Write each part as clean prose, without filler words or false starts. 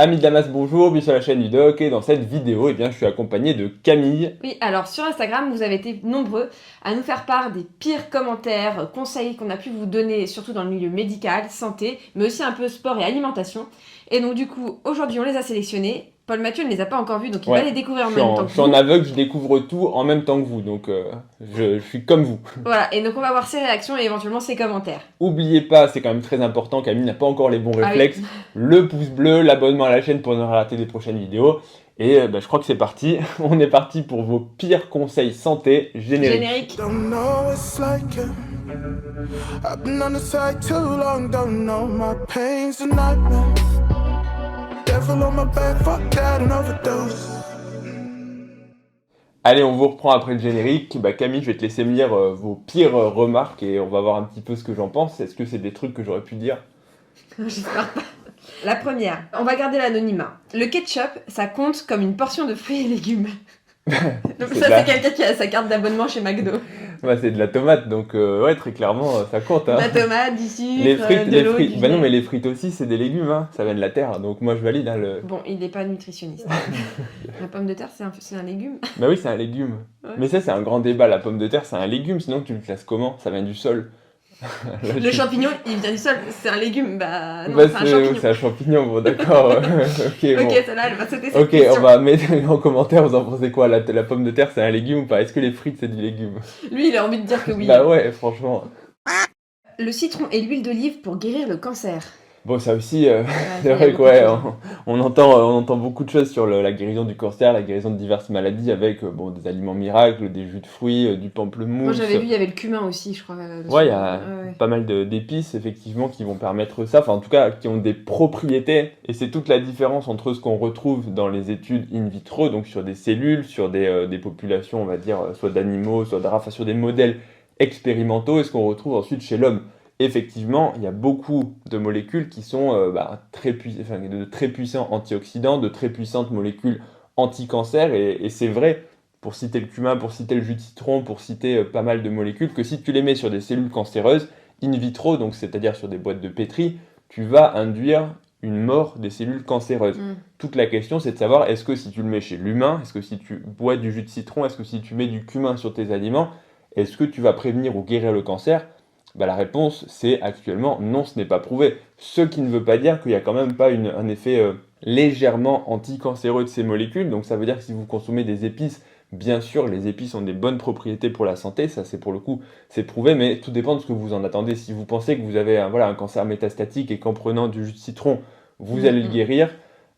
Amis de Damas, bonjour, bienvenue sur la chaîne du Doc et dans cette vidéo, je suis accompagné de Camille. Oui, alors sur Instagram, vous avez été nombreux à nous faire part des pires commentaires, conseils qu'on a pu vous donner, surtout dans le milieu médical, santé, mais aussi un peu sport et alimentation. Et donc du coup, aujourd'hui, on les a sélectionnés. Paul Mathieu ne les a pas encore vus, donc il va les découvrir en même temps Je que suis en vous. aveugle, je découvre tout en même temps que vous, donc je suis comme vous. Voilà, et donc on va voir ses réactions et éventuellement ses commentaires. Oubliez pas, c'est quand même très important, Camille n'a pas encore les bons Ah oui. réflexes, le pouce bleu, l'abonnement à la chaîne pour ne pas rater des prochaines vidéos. Et je crois que c'est parti, on est parti pour vos pires conseils santé génériques. Générique. Don't know what it's like. I've been on the side too long. Don't know my pain's a nightmare. Devil on my back, fuck that, an overdose. Allez, on vous reprend après le générique. Camille, je vais te laisser me lire vos pires remarques et on va voir un petit peu ce que j'en pense. Est-ce que c'est des trucs que j'aurais pu dire? J'espère pas. La première, on va garder l'anonymat. Le ketchup, ça compte comme une portion de fruits et légumes. Donc C'est ça, de la- c'est quelqu'un qui a sa carte d'abonnement chez McDo. C'est de la tomate, donc ouais, très clairement, ça compte. Hein. La tomate, du sucre, Les frites, de l'eau, du non, vinaigre. mais les frites aussi, c'est des légumes, hein. Ça vient de la terre, donc moi je valide. Hein, Bon, il n'est pas nutritionniste. La pomme de terre, c'est un légume. Bah oui, c'est un légume. Ouais. Mais ça, c'est un grand débat. La pomme de terre, c'est un légume, sinon tu le classes comment? Ça vient du sol. Là, Le champignon, il vient du sol, c'est un légume. Bah non, Bah, c'est un champignon. c'est un champignon, bon d'accord. Ok, bon. Ok, celle-là, elle va sauter cette Ok, question. on va mettre en commentaire, vous en pensez quoi? La pomme de terre, c'est un légume ou pas? Est-ce que les frites, c'est du légume? Lui, il a envie de dire que oui. Bah ouais, franchement. Le citron et l'huile d'olive pour guérir le cancer. Bon, ça aussi, Ouais, c'est ça, il y a vrai que beaucoup de ouais, choses. on entend beaucoup de choses sur la guérison du cancer, la guérison de diverses maladies avec des aliments miracles, des jus de fruits, du Moi, pamplemousse. j'avais vu, il y avait le cumin aussi, je crois. Ouais, il y a Ouais. pas mal d'épices effectivement qui vont permettre ça, enfin en tout cas qui ont des propriétés. Et c'est toute la différence entre ce qu'on retrouve dans les études in vitro, donc sur des cellules, sur des populations, on va dire, soit d'animaux, soit enfin, sur des modèles expérimentaux, et ce qu'on retrouve ensuite chez l'homme. Effectivement, il y a beaucoup de molécules qui sont de très puissants antioxydants, de très puissantes molécules anti-cancer, et c'est vrai, pour citer le cumin, pour citer le jus de citron, pour citer pas mal de molécules, que si tu les mets sur des cellules cancéreuses, in vitro, donc c'est-à-dire sur des boîtes de pétri, tu vas induire une mort des cellules cancéreuses. Mm. Toute la question, c'est de savoir, est-ce que si tu le mets chez l'humain, est-ce que si tu bois du jus de citron, est-ce que si tu mets du cumin sur tes aliments, est-ce que tu vas prévenir ou guérir le cancer? La réponse, c'est actuellement non, ce n'est pas prouvé. Ce qui ne veut pas dire qu'il n'y a quand même pas un effet légèrement anticancéreux de ces molécules. Donc ça veut dire que si vous consommez des épices, bien sûr, les épices ont des bonnes propriétés pour la santé, ça c'est pour le coup, c'est prouvé, mais tout dépend de ce que vous en attendez. Si vous pensez que vous avez un cancer métastatique et qu'en prenant du jus de citron, vous allez le guérir,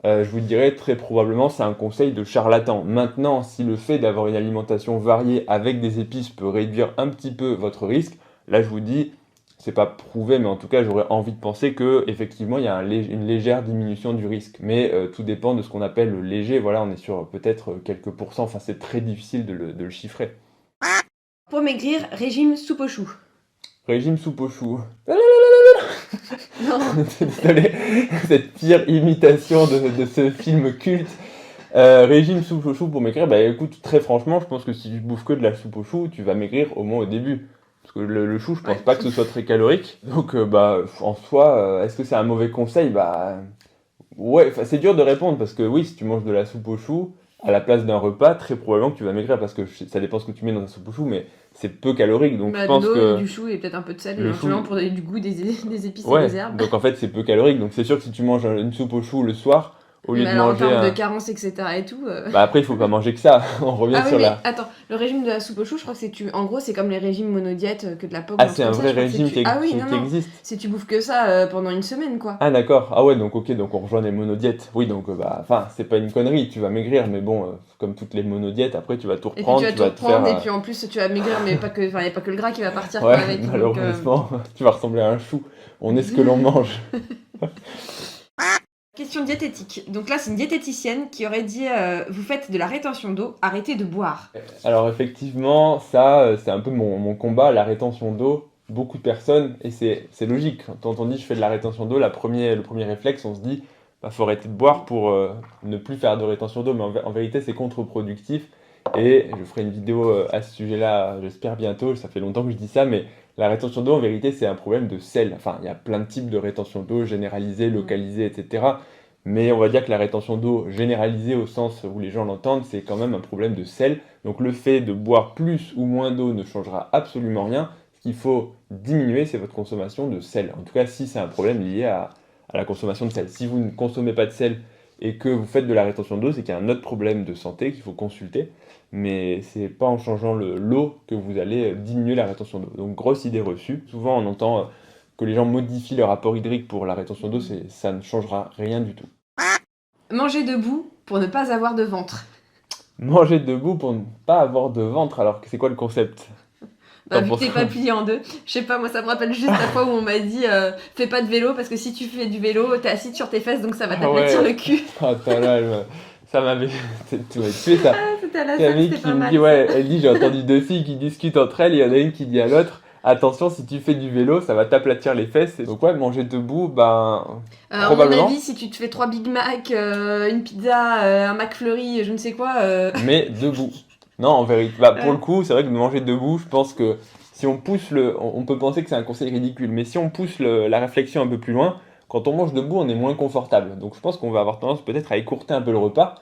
je vous dirais très probablement c'est un conseil de charlatan. Maintenant, si le fait d'avoir une alimentation variée avec des épices peut réduire un petit peu votre risque, là, je vous dis, c'est pas prouvé, mais en tout cas, j'aurais envie de penser que effectivement, il y a une légère diminution du risque. Mais tout dépend de ce qu'on appelle le léger. Voilà, on est sur peut-être quelques pourcents. Enfin, c'est très difficile de le chiffrer. Pour maigrir, régime soupe aux choux. Régime soupe aux choux. Non. Désolé, cette pire imitation de ce film culte. Régime soupe aux choux pour maigrir, écoute, très franchement, je pense que si tu bouffes que de la soupe aux choux, tu vas maigrir au moins au début. Parce que le chou, je pense pas que ce soit très calorique. Donc, en soi, est-ce que c'est un mauvais conseil? Ouais, c'est dur de répondre parce que oui, si tu manges de la soupe aux choux à la place d'un repas, très probablement que tu vas maigrir parce que ça dépend ce que tu mets dans la soupe aux choux, mais c'est peu calorique. Donc, je De pense l'eau, que. du chou et peut-être un peu de sel, Le éventuellement chou- pour donner du goût des épices et Ouais, des herbes. donc en fait, c'est peu calorique. Donc, c'est sûr que si tu manges une soupe aux choux le soir, au lieu Mais de alors, en manger. termes de carence, etc. et tout. Après, il faut pas manger que ça. On revient Ah oui, sur mais la. attends, le régime de la soupe aux choux, je crois que en gros, c'est comme les régimes monodiète que de la pomme. Ah, c'est un vrai régime Ah oui, qui non, non. existe. Si tu bouffes que ça pendant une semaine, quoi. Ah d'accord, ah ouais, donc ok, donc on rejoint les monodiètes. Oui, donc c'est pas une connerie, tu vas maigrir, mais bon, comme toutes les monodiètes, après tu vas tout Et puis reprendre, tu vas tu tout vas te reprendre, faire. et puis en plus tu vas maigrir, mais pas que, enfin, y a pas que le gras qui va partir Ouais, quoi, avec. donc, malheureusement, tu vas ressembler à un chou. On est ce que l'on mange. Question diététique. Donc là, c'est une diététicienne qui aurait dit vous faites de la rétention d'eau, arrêtez de boire. Alors effectivement, ça, c'est un peu mon combat, la rétention d'eau. Beaucoup de personnes, et c'est logique, quand on dit je fais de la rétention d'eau, le premier réflexe, on se dit, faut arrêter de boire pour ne plus faire de rétention d'eau, mais en vérité c'est contre-productif, et je ferai une vidéo à ce sujet-là, j'espère bientôt, ça fait longtemps que je dis ça, mais la rétention d'eau en vérité c'est un problème de sel, enfin il y a plein de types de rétention d'eau, généralisée, localisée, etc. mais on va dire que la rétention d'eau généralisée au sens où les gens l'entendent, c'est quand même un problème de sel. Donc le fait de boire plus ou moins d'eau ne changera absolument rien. Ce qu'il faut diminuer, c'est votre consommation de sel. En tout cas, si c'est un problème lié à la consommation de sel. Si vous ne consommez pas de sel et que vous faites de la rétention d'eau, c'est qu'il y a un autre problème de santé qu'il faut consulter. Mais c'est pas en changeant l'eau que vous allez diminuer la rétention d'eau. Donc grosse idée reçue. Souvent on entend que les gens modifient leur apport hydrique pour la rétention d'eau, ça ne changera rien du tout. Manger debout pour ne pas avoir de ventre. Manger debout pour ne pas avoir de ventre, alors que c'est quoi le concept? Bah, vu que t'es pas plié en deux, je sais pas, moi ça me rappelle juste la fois où on m'a dit fais pas de vélo parce que si tu fais du vélo, t'es assis sur tes fesses donc ça va t'aplatir le cul. Attends là, ça m'avait. Tu m'avais tué ça. C'était à la Camille salle, qui c'était pas me mal. dit, ouais, elle dit j'ai entendu deux filles qui discutent entre elles, et il y en a une qui dit à l'autre attention, si tu fais du vélo, ça va t'aplatir les fesses. Donc, ouais, manger debout, ben. À mon probablement. avis, si tu te fais 3 Big Mac, une pizza, un McFlurry, je ne sais quoi. Mais debout. Non, en vérité. Bah, pour le coup, c'est vrai que de manger debout, je pense que si on pousse on peut penser que c'est un conseil ridicule, mais si on pousse la réflexion un peu plus loin, quand on mange debout, on est moins confortable. Donc, je pense qu'on va avoir tendance peut-être à écourter un peu le repas.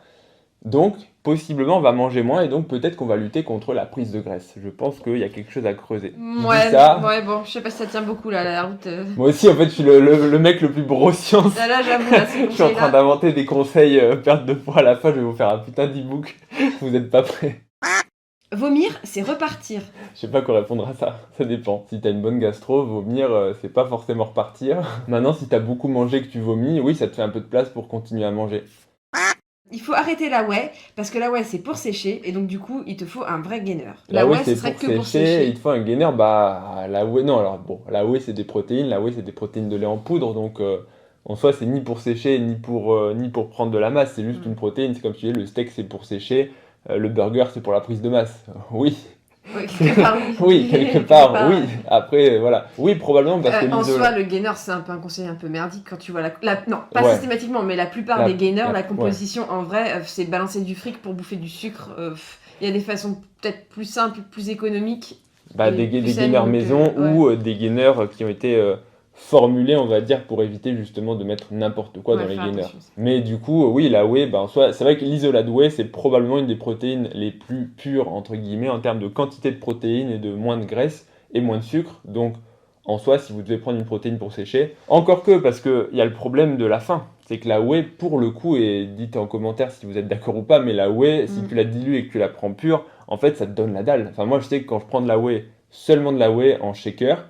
Donc, possiblement, on va manger moins et donc peut-être qu'on va lutter contre la prise de graisse. Je pense qu'il y a quelque chose à creuser. Je dis Ouais, ça. ouais, bon, je sais pas si ça tient beaucoup là, la route. Moi aussi, en fait, je suis le mec le plus bro science. Là, j'avoue, là, c'est Je suis en train d'inventer des conseils perte de poids. À la fin, je vais vous faire un putain d'e-book. Vous n'êtes pas prêts. Vomir, c'est repartir. Je sais pas quoi répondre à ça. Ça dépend. Si t'as une bonne gastro, vomir, c'est pas forcément repartir. Maintenant, si t'as beaucoup mangé et que tu vomis, oui, ça te fait un peu de place pour continuer à manger. Il faut arrêter la whey, parce que la whey c'est pour sécher, et donc du coup il te faut un vrai gainer. La whey, ce c'est serait pour que pour sécher, sécher. il te faut un gainer, bah la whey, non, alors bon, la whey c'est des protéines, la whey c'est des protéines de lait en poudre, donc en soi c'est ni pour sécher, ni pour prendre de la masse, c'est juste une protéine, c'est comme tu dis, le steak c'est pour sécher, le burger c'est pour la prise de masse. Oui, Ouais, quelque part, oui. oui, quelque part, oui, après voilà. Oui, probablement parce que En soi, le gainer c'est un peu un conseil un peu merdique quand tu vois non, pas Ouais. systématiquement, mais la plupart La- des gainers, la- la composition en vrai, c'est balancer du fric pour bouffer du sucre. Il y a des façons peut-être plus simples, plus économiques. Bah, Et des plus gainers saines, maison ouais. ou des gainers qui ont été formulés, on va dire, pour éviter justement de mettre n'importe quoi Ouais, dans les faire gainers. attention. Mais du coup, oui, la whey, bah, en soi, c'est vrai que l'isolat de whey, c'est probablement une des protéines les plus pures, entre guillemets, en termes de quantité de protéines et de moins de graisse et moins de sucre. Donc, en soi, si vous devez prendre une protéine pour sécher, encore que, parce qu'il y a le problème de la faim. C'est que la whey, pour le coup, et dites en commentaire si vous êtes d'accord ou pas, mais la whey, si tu la dilues et que tu la prends pure, en fait, ça te donne la dalle. Enfin, moi, je sais que quand je prends de la whey, seulement de la whey en shaker,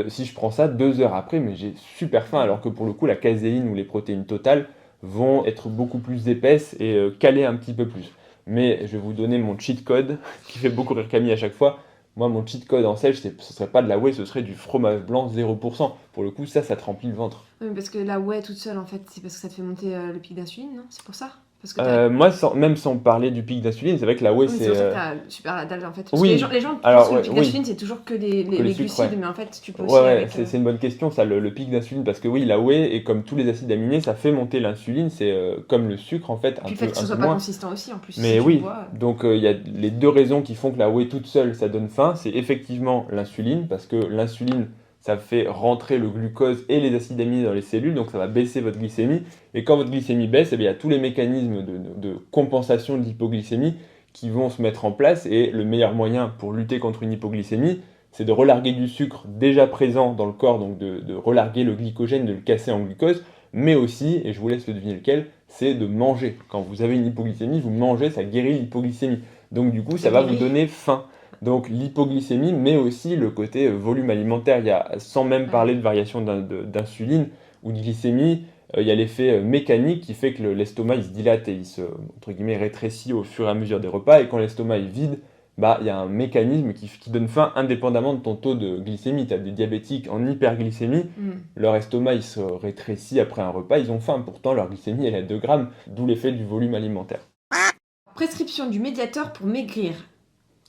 si je prends ça 2 heures après, mais j'ai super faim, alors que pour le coup, la caséine ou les protéines totales vont être beaucoup plus épaisses et caler un petit peu plus. Mais je vais vous donner mon cheat code, qui fait beaucoup rire Camille à chaque fois. Moi, mon cheat code en sèche, ce serait pas de la whey, ce serait du fromage blanc 0%. Pour le coup, ça te remplit le ventre. Oui, parce que la whey toute seule, en fait, c'est parce que ça te fait monter le pic d'insuline, non? C'est pour ça? Parce que Moi, même sans parler du pic d'insuline, c'est vrai que la whey, oui, c'est c'est... pour ça que t'as super la dalle en fait. Parce oui. que les gens Alors, pensent que le ouais, pic oui. d'insuline c'est toujours que les les sucres, glucides, ouais. mais en fait tu peux aussi Ouais, ouais, avec, c'est une bonne question, ça, le pic d'insuline, parce que oui, la whey, et comme tous les acides aminés, ça fait monter l'insuline, c'est comme le sucre, en fait, Puis un le fait peu, que ce un soit peu pas moins. consistant aussi en plus. Mais si tu oui, le vois, donc il y a les deux raisons qui font que la whey toute seule, ça donne faim, c'est effectivement l'insuline, parce que l'insuline, ça fait rentrer le glucose et les acides aminés dans les cellules, donc ça va baisser votre glycémie, et quand votre glycémie baisse, eh bien, il y a tous les mécanismes de compensation de l'hypoglycémie qui vont se mettre en place, et le meilleur moyen pour lutter contre une hypoglycémie, c'est de relarguer du sucre déjà présent dans le corps, donc de relarguer le glycogène, de le casser en glucose, mais aussi, et je vous laisse le deviner lequel, c'est de manger. Quand vous avez une hypoglycémie, vous mangez, ça guérit l'hypoglycémie. Donc du coup, ça va vous donner faim. Donc l'hypoglycémie, mais aussi le côté volume alimentaire. Sans même parler de variation d'insuline ou de glycémie, il y a l'effet mécanique qui fait que l'estomac il se dilate et il se, entre guillemets, rétrécit au fur et à mesure des repas. Et quand l'estomac est vide, bah, il y a un mécanisme qui donne faim indépendamment de ton taux de glycémie. Tu as des diabétiques en hyperglycémie, leur estomac il se rétrécit après un repas, ils ont faim. Pourtant, leur glycémie elle est à 2 grammes, d'où l'effet du volume alimentaire. Prescription du médiateur pour maigrir.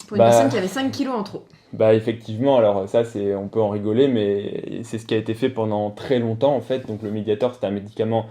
Pour une Bah, personne qui avait 5 kilos en trop. Bah effectivement, alors ça on peut en rigoler, mais c'est ce qui a été fait pendant très longtemps en fait. Donc le Mediator c'est un médicament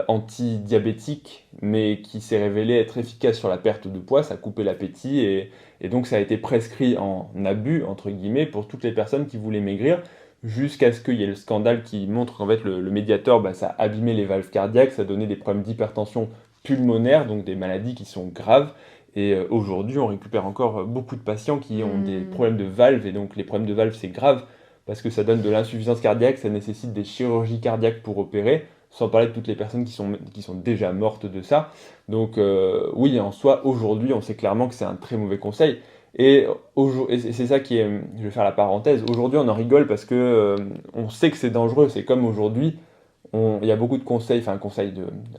anti-diabétique, mais qui s'est révélé être efficace sur la perte de poids, ça coupait l'appétit et donc ça a été prescrit en abus entre guillemets pour toutes les personnes qui voulaient maigrir. jusqu'à ce qu'il y ait le scandale qui montre qu'en fait le Mediator, ça abîmait les valves cardiaques, ça donnait des problèmes d'hypertension pulmonaire, donc des maladies qui sont graves. Et aujourd'hui, on récupère encore beaucoup de patients qui ont des problèmes de valves, et donc les problèmes de valves, c'est grave, parce que ça donne de l'insuffisance cardiaque, ça nécessite des chirurgies cardiaques pour opérer, sans parler de toutes les personnes qui sont déjà mortes de ça. Donc oui, en soi, aujourd'hui, on sait clairement que c'est un très mauvais conseil. Et c'est ça qui est, je vais faire la parenthèse, aujourd'hui on en rigole parce que on sait que c'est dangereux, c'est comme aujourd'hui, il y a beaucoup de conseils,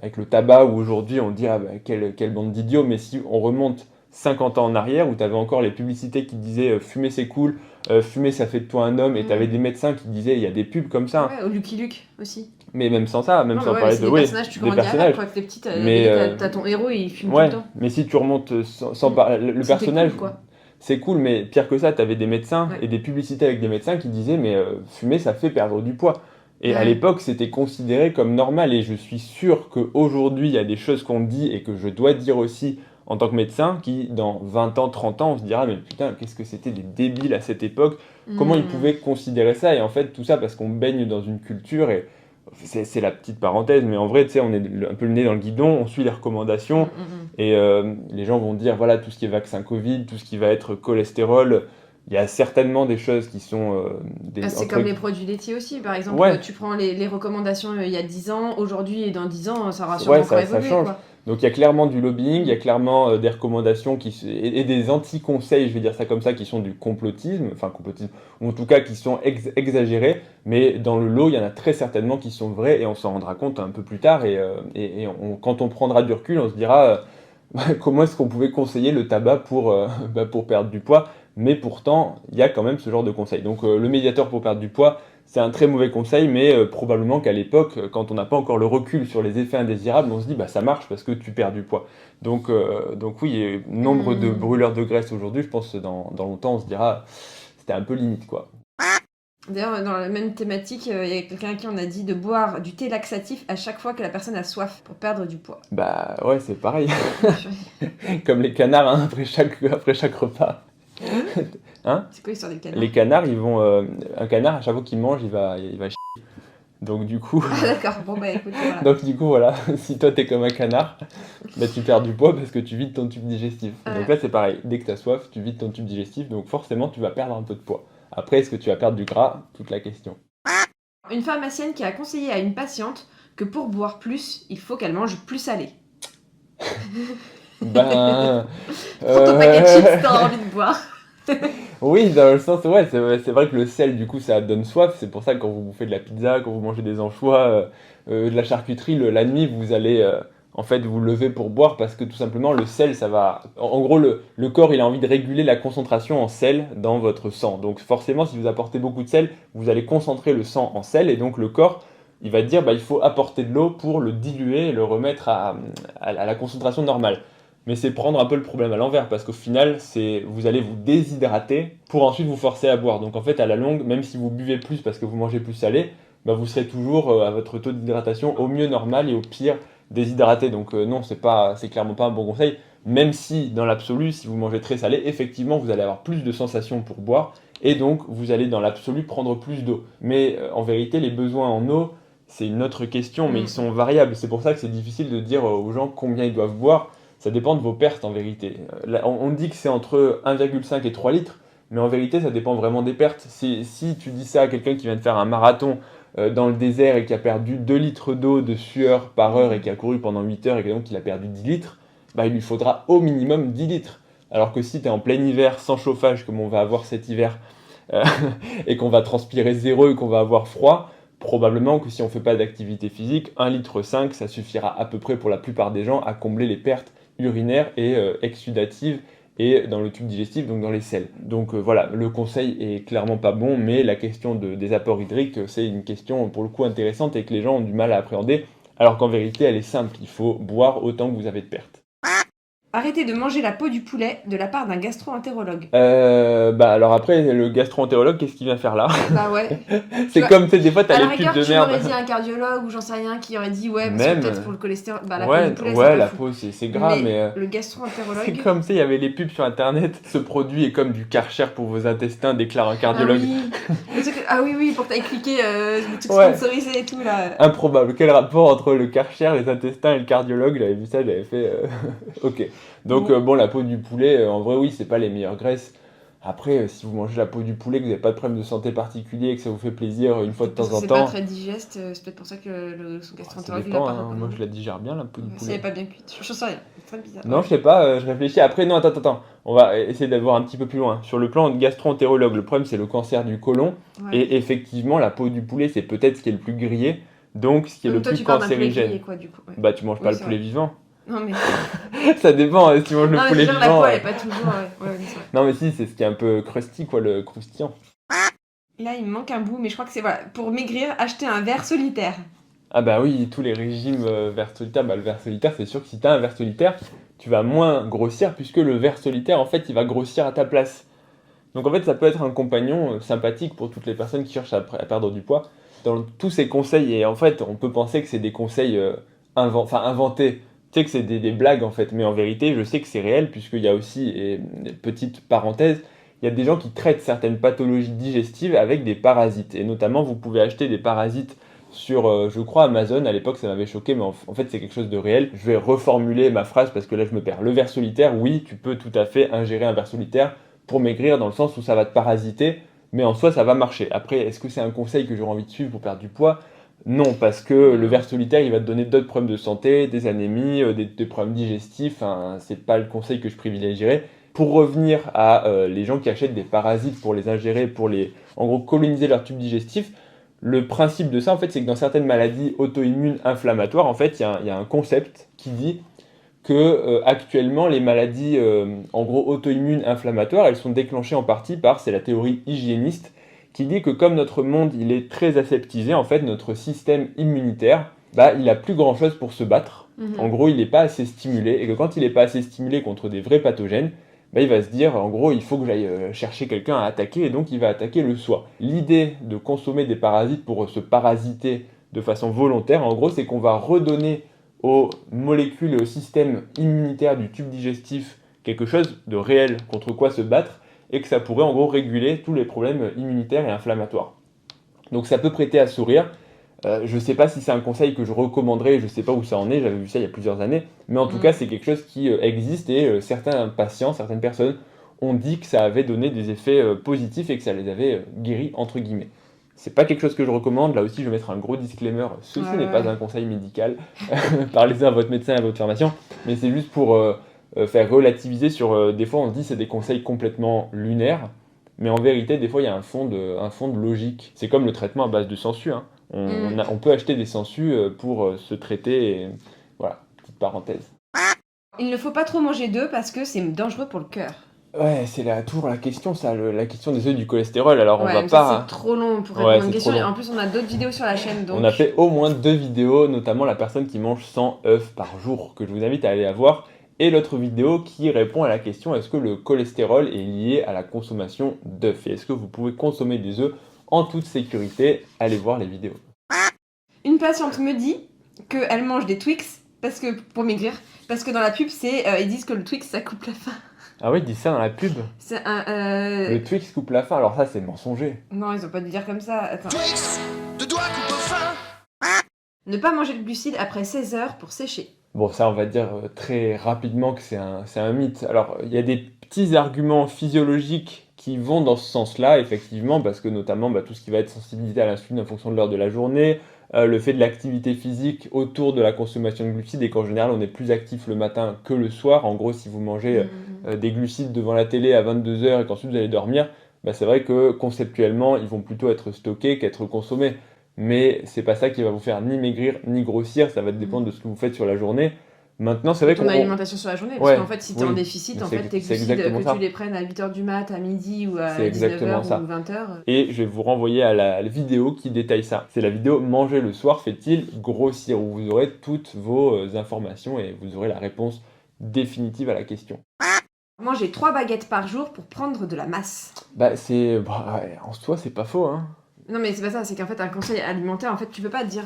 avec le tabac, où aujourd'hui on dit quelle bande d'idiots, mais si on remonte 50 ans en arrière, où tu avais encore les publicités qui disaient fumer c'est cool, fumer ça fait de toi un homme, et tu avais des médecins qui disaient, il y a des pubs comme ça. Ouais, au Lucky Luke aussi. Mais même sans ça, même sans parler de des personnages, tu grandis avec, quoi, que t'es petit, t'as ton héros et il fume tout le temps. Mais si tu remontes sans parler, le personnage, cool, quoi. C'est cool, mais pire que ça, tu avais des médecins et des publicités avec des médecins qui disaient mais fumer ça fait perdre du poids. Et à l'époque, c'était considéré comme normal, et je suis sûr qu'aujourd'hui, il y a des choses qu'on dit et que je dois dire aussi en tant que médecin, qui dans 20 ans, 30 ans, on se dira mais putain, qu'est-ce que c'était des débiles à cette époque, comment ils pouvaient considérer ça, et en fait tout ça parce qu'on baigne dans une culture, et c'est la petite parenthèse, mais en vrai, tu sais, on est un peu le nez dans le guidon, on suit les recommandations, et les gens vont dire, voilà, tout ce qui est vaccin Covid, tout ce qui va être cholestérol, il y a certainement des choses qui sont... c'est comme les produits laitiers aussi, par exemple, tu prends les recommandations il y a 10 ans, aujourd'hui et dans 10 ans, ça aura sûrement encore évolué. Ça change. Quoi. Donc il y a clairement du lobbying, il y a clairement des recommandations et des anti-conseils, je vais dire ça comme ça, qui sont du complotisme, ou en tout cas qui sont exagérés, mais dans le lot, il y en a très certainement qui sont vrais, et on s'en rendra compte un peu plus tard, et quand on prendra du recul, on se dira comment est-ce qu'on pouvait conseiller le tabac pour perdre du poids, mais pourtant, il y a quand même ce genre de conseils. Donc le Mediator pour perdre du poids, c'est un très mauvais conseil, mais probablement qu'à l'époque, quand on n'a pas encore le recul sur les effets indésirables, on se dit ça marche parce que tu perds du poids. Donc oui, nombre de brûleurs de graisse aujourd'hui, je pense que dans longtemps on se dira c'était un peu limite quoi. D'ailleurs, dans la même thématique, il y a quelqu'un à qui on a dit de boire du thé laxatif à chaque fois que la personne a soif pour perdre du poids. Bah ouais, c'est pareil. Comme les canards après chaque repas. Hein ? C'est quoi l'histoire des canards ? Les canards, ils vont... un canard, à chaque fois qu'il mange, il va chier. Donc du coup... Ah d'accord, bon écoute, voilà. Donc du coup, voilà, si toi t'es comme un canard, tu perds du poids parce que tu vides ton tube digestif. Donc là c'est pareil, dès que t'as soif, tu vides ton tube digestif, donc forcément tu vas perdre un peu de poids. Après, est-ce que tu vas perdre du gras ? Toute la question. Une pharmacienne qui a conseillé à une patiente que pour boire plus, il faut qu'elle mange plus salé. Prends ton paquet de chips, t'as envie de boire. Oui, dans le sens, c'est vrai que le sel, du coup, ça donne soif. C'est pour ça que quand vous bouffez de la pizza, quand vous mangez des anchois, de la charcuterie, la nuit, vous allez en fait vous lever pour boire, parce que tout simplement, le sel, ça va... En gros, le corps, il a envie de réguler la concentration en sel dans votre sang. Donc forcément, si vous apportez beaucoup de sel, vous allez concentrer le sang en sel, et donc le corps, il va dire il faut apporter de l'eau pour le diluer et le remettre à la concentration normale. Mais c'est prendre un peu le problème à l'envers, parce qu'au final, vous allez vous déshydrater pour ensuite vous forcer à boire. Donc en fait, à la longue, même si vous buvez plus parce que vous mangez plus salé, vous serez toujours à votre taux d'hydratation au mieux normal et au pire déshydraté. Donc non, c'est clairement pas un bon conseil. Même si, dans l'absolu, si vous mangez très salé, effectivement, vous allez avoir plus de sensations pour boire, et donc vous allez dans l'absolu prendre plus d'eau. Mais en vérité, les besoins en eau, c'est une autre question, mais ils sont variables. C'est pour ça que c'est difficile de dire aux gens combien ils doivent boire. Ça dépend de vos pertes en vérité. On dit que c'est entre 1,5 et 3 litres, mais en vérité ça dépend vraiment des pertes. Si tu dis ça à quelqu'un qui vient de faire un marathon dans le désert et qui a perdu 2 litres d'eau de sueur par heure et qui a couru pendant 8 heures et donc il a perdu 10 litres, il lui faudra au minimum 10 litres. Alors que si tu es en plein hiver sans chauffage comme on va avoir cet hiver et qu'on va transpirer zéro et qu'on va avoir froid, probablement que si on ne fait pas d'activité physique, 1,5 litre ça suffira à peu près pour la plupart des gens à combler les pertes urinaires et exsudatives et dans le tube digestif, donc dans les selles. Donc voilà, le conseil est clairement pas bon, mais la question des apports hydriques, c'est une question pour le coup intéressante et que les gens ont du mal à appréhender, alors qu'en vérité elle est simple, il faut boire autant que vous avez de pertes. Arrêtez de manger la peau du poulet de la part d'un gastro-entérologue. Alors après, le gastro-entérologue, qu'est-ce qu'il vient faire là ? Bah ouais. C'est comme, tu sais, des fois, t'as les pubs de merde. Tu aurais dit un cardiologue ou j'en sais rien qui aurait dit parce que peut-être pour le cholestérol. La peau du poulet, ouais, la peau, c'est grave, mais le gastro-entérologue. C'est comme, tu sais, il y avait les pubs sur internet. Ce produit est comme du Karcher pour vos intestins, déclare un cardiologue. Ah oui. Ah oui, pour que t'ailles cliquer, le truc Ouais. sponsorisé et tout là. Improbable. Quel rapport entre le Karcher, les intestins et le cardiologue? J'avais vu ça, j'avais fait. Ok. Donc, bon, la peau du poulet, en vrai, oui, c'est pas les meilleures graisses. Après, si vous mangez la peau du poulet, que vous n'avez pas de problème de santé particulier et que ça vous fait plaisir une fois de Parce temps que en c'est pas temps, très digeste, c'est peut-être pour ça que son ça gastroentérologue l'a dépend. pas Hein. Moi, recommandé. je la digère bien, la peau du Si elle poulet. est pas bien cuite, je sais rien, c'est très bizarre. Non, Ouais. je sais pas, je réfléchis. Après, non, attends. On va essayer d'avoir un petit peu plus loin. Sur le plan gastro-entérologue, le problème, c'est le cancer du côlon. Ouais. Et effectivement, la peau du poulet, c'est peut-être ce qui est le plus grillé, donc ce qui est le Donc toi plus tu parles d'un poulet cancérigène. grillé quoi du coup. Ouais. Bah, tu manges Oui, pas le c'est poulet vrai. vivant. Non mais, Ça dépend, si tu manges le non, mais poulet je veux dire, la vivant. peau elle est pas toujours. Ouais, c'est vrai. Non, mais si, c'est ce qui est un peu crusty, quoi, le croustillant. Là il me manque un bout, mais je crois que c'est voilà. Pour maigrir, acheter un ver solitaire. Ah bah oui, tous les régimes vers solitaire, bah le ver solitaire, c'est sûr que si t'as un ver solitaire, tu vas moins grossir puisque le ver solitaire, en fait, il va grossir à ta place. Donc en fait, ça peut être un compagnon sympathique pour toutes les personnes qui cherchent à perdre du poids. Dans tous ces conseils, et en fait, on peut penser que c'est des conseils inventés. Tu sais que c'est des blagues en fait, mais en vérité, je sais que c'est réel puisqu'il y a aussi, et petite parenthèse, il y a des gens qui traitent certaines pathologies digestives avec des parasites. Et notamment, vous pouvez acheter des parasites sur, je crois, Amazon. À l'époque, ça m'avait choqué, mais en fait, c'est quelque chose de réel. Je vais reformuler ma phrase parce que là, je me perds. Le ver solitaire, oui, tu peux tout à fait ingérer un ver solitaire pour maigrir dans le sens où ça va te parasiter, mais en soi, ça va marcher. Après, est-ce que c'est un conseil que j'aurais envie de suivre pour perdre du poids? Non, parce que le ver solitaire, il va te donner d'autres problèmes de santé, des anémies, des problèmes digestifs. Enfin, c'est pas le conseil que je privilégierais. Pour revenir à les gens qui achètent des parasites pour les ingérer, pour les, en gros, coloniser leur tube digestif, le principe de ça, en fait, c'est que dans certaines maladies auto-immunes inflammatoires, en fait, il y a un concept qui dit que actuellement, les maladies, en gros, auto-immunes inflammatoires, elles sont déclenchées en partie par, c'est la théorie hygiéniste, qui dit que comme notre monde, il est très aseptisé, en fait, notre système immunitaire, bah, il a plus grand-chose pour se battre. En gros, il n'est pas assez stimulé, et que quand il n'est pas assez stimulé contre des vrais pathogènes, bah, il va se dire, en gros, il faut que j'aille chercher quelqu'un à attaquer, et donc il va attaquer le soi. L'idée de consommer des parasites pour se parasiter de façon volontaire, en gros, c'est qu'on va redonner aux molécules et au système immunitaire du tube digestif quelque chose de réel contre quoi se battre, et que ça pourrait en gros réguler tous les problèmes immunitaires et inflammatoires. Donc ça peut prêter à sourire. Je ne sais pas si c'est un conseil que je recommanderais, je ne sais pas où ça en est, j'avais vu ça il y a plusieurs années, mais en tout cas c'est quelque chose qui existe et certains patients, certaines personnes ont dit que ça avait donné des effets positifs et que ça les avait guéris entre guillemets. C'est pas quelque chose que je recommande, là aussi je vais mettre un gros disclaimer, ceci n'est pas un conseil médical, parlez-en à votre médecin et à votre pharmacien, mais c'est juste pour faire relativiser sur, des fois on se dit c'est des conseils complètement lunaires, mais en vérité des fois il y a un fond de logique. C'est comme le traitement à base de sangsues, hein. On peut acheter des sangsues pour se traiter, et voilà, petite parenthèse. Il ne faut pas trop manger d'œufs parce que c'est dangereux pour le cœur. Ouais, c'est toujours la question ça, la question des œufs du cholestérol, alors on Ouais, va mais pas... ça, c'est trop long pour Ouais, répondre à c'est une question. trop long. Et en plus, on a d'autres vidéos sur la chaîne. Donc... On a fait au moins 2 vidéos, notamment la personne qui mange 100 œufs par jour, que je vous invite à aller la voir, et l'autre vidéo qui répond à la question est-ce que le cholestérol est lié à la consommation d'œufs et est-ce que vous pouvez consommer des œufs en toute sécurité? Allez voir les vidéos. Une patiente me dit qu'elle mange des Twix parce que, pour maigrir, parce que dans la pub, ils disent que le Twix, ça coupe la faim. Ah oui, ils disent ça dans la pub. C'est un... Le Twix coupe la faim, alors ça c'est mensonger. Non, ils ont pas dû dire comme ça. Attends. Twix, de doigts coupe fin. Ne pas manger de glucides après 16 heures pour sécher. Bon, ça, on va dire très rapidement que c'est un mythe. Alors, il y a des petits arguments physiologiques qui vont dans ce sens-là, effectivement, parce que notamment tout ce qui va être sensibilité à l'insuline en fonction de l'heure de la journée, le fait de l'activité physique autour de la consommation de glucides, et qu'en général, on est plus actif le matin que le soir. En gros, si vous mangez des glucides devant la télé à 22h et qu'ensuite vous allez dormir, c'est vrai que conceptuellement, ils vont plutôt être stockés qu'être consommés. Mais c'est pas ça qui va vous faire ni maigrir ni grossir, ça va dépendre de ce que vous faites sur la journée. Maintenant, c'est vrai ton qu'on... alimentation sur la journée, Ouais, parce qu'en fait, si t'es en déficit, en fait, tes c'est glucides, exactement que ça. tu les prennes à 8h du mat, à midi ou à C'est exactement 19h ça. ou 20h. Et je vais vous renvoyer à la vidéo qui détaille ça. C'est la vidéo Manger le soir fait-il grossir, où vous aurez toutes vos informations et vous aurez la réponse définitive à la question. Manger 3 baguettes par jour pour prendre de la masse. En soi, c'est pas faux, hein. Non mais c'est pas ça, c'est qu'en fait un conseil alimentaire, en fait tu peux pas dire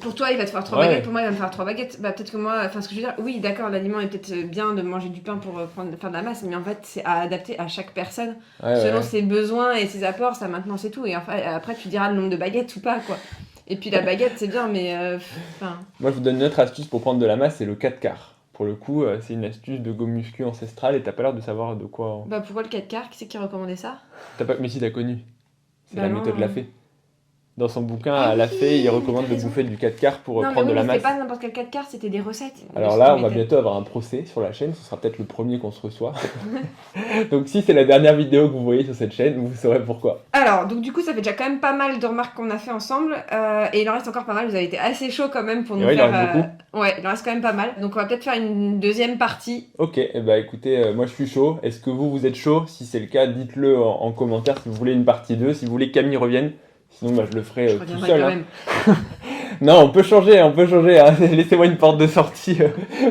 Pour toi, il va te faire 3 Ouais. baguettes, pour moi, il va me faire 3 baguettes. Bah, peut-être que moi, enfin, ce que je veux dire, oui, d'accord, l'aliment est peut-être bien de manger du pain pour faire de la masse, mais en fait, c'est à adapter à chaque personne, Ouais, selon ouais. ses besoins et ses apports, ça maintenant, c'est tout. Et enfin, après, tu diras le nombre de baguettes ou pas, quoi. Et puis la baguette, c'est bien, mais enfin, Moi, je vous donne une autre astuce pour prendre de la masse, c'est le 4 quarts. Pour le coup, c'est une astuce de go muscu ancestrale et t'as pas l'air de savoir de quoi. bah pourquoi le 4 quarts? Qui c'est qui recommandait ça? Mais si t'as connu. C'est Bah la non. méthode Lafay. Dans son bouquin, Ah à Lafay, oui, il mais recommande t'as de raison. bouffer du 4 quarts pour Non, mais prendre oui, de la mais masse. c'était pas n'importe quel 4 quarts, c'était des recettes. Alors Je là, te on va mettais. bientôt avoir un procès sur la chaîne, ce sera peut-être le premier qu'on se reçoit. Donc si c'est la dernière vidéo que vous voyez sur cette chaîne, vous saurez pourquoi. Alors, donc du coup, ça fait déjà quand même pas mal de remarques qu'on a fait ensemble. Et il en reste encore pas mal. Vous avez été assez chaud quand même pour Et nous ouais, il faire. en reste Ouais, il en reste quand même pas mal. Donc on va peut-être faire une deuxième partie. Ok, et bah écoutez, moi je suis chaud. Est-ce que vous êtes chaud? Si c'est le cas, dites-le en commentaire si vous voulez une partie 2, si vous voulez que Camille revienne. Sinon, bah, je le ferai Je tout reviendrai seul. quand Hein. même. Non, on peut changer. Hein. Laissez-moi une porte de sortie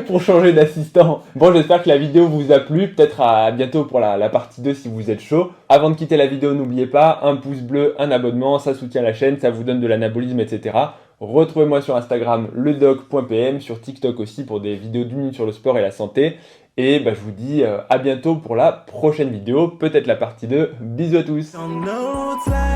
pour changer d'assistant. Bon, j'espère que la vidéo vous a plu. Peut-être à bientôt pour la partie 2 si vous êtes chaud. Avant de quitter la vidéo, n'oubliez pas, un pouce bleu, un abonnement, ça soutient la chaîne, ça vous donne de l'anabolisme, etc. Retrouvez-moi sur Instagram, ledoc.pm, sur TikTok aussi pour des vidéos d'1 minute sur le sport et la santé. Et bah, je vous dis à bientôt pour la prochaine vidéo, peut-être la partie 2. Bisous à tous. Don't know what's like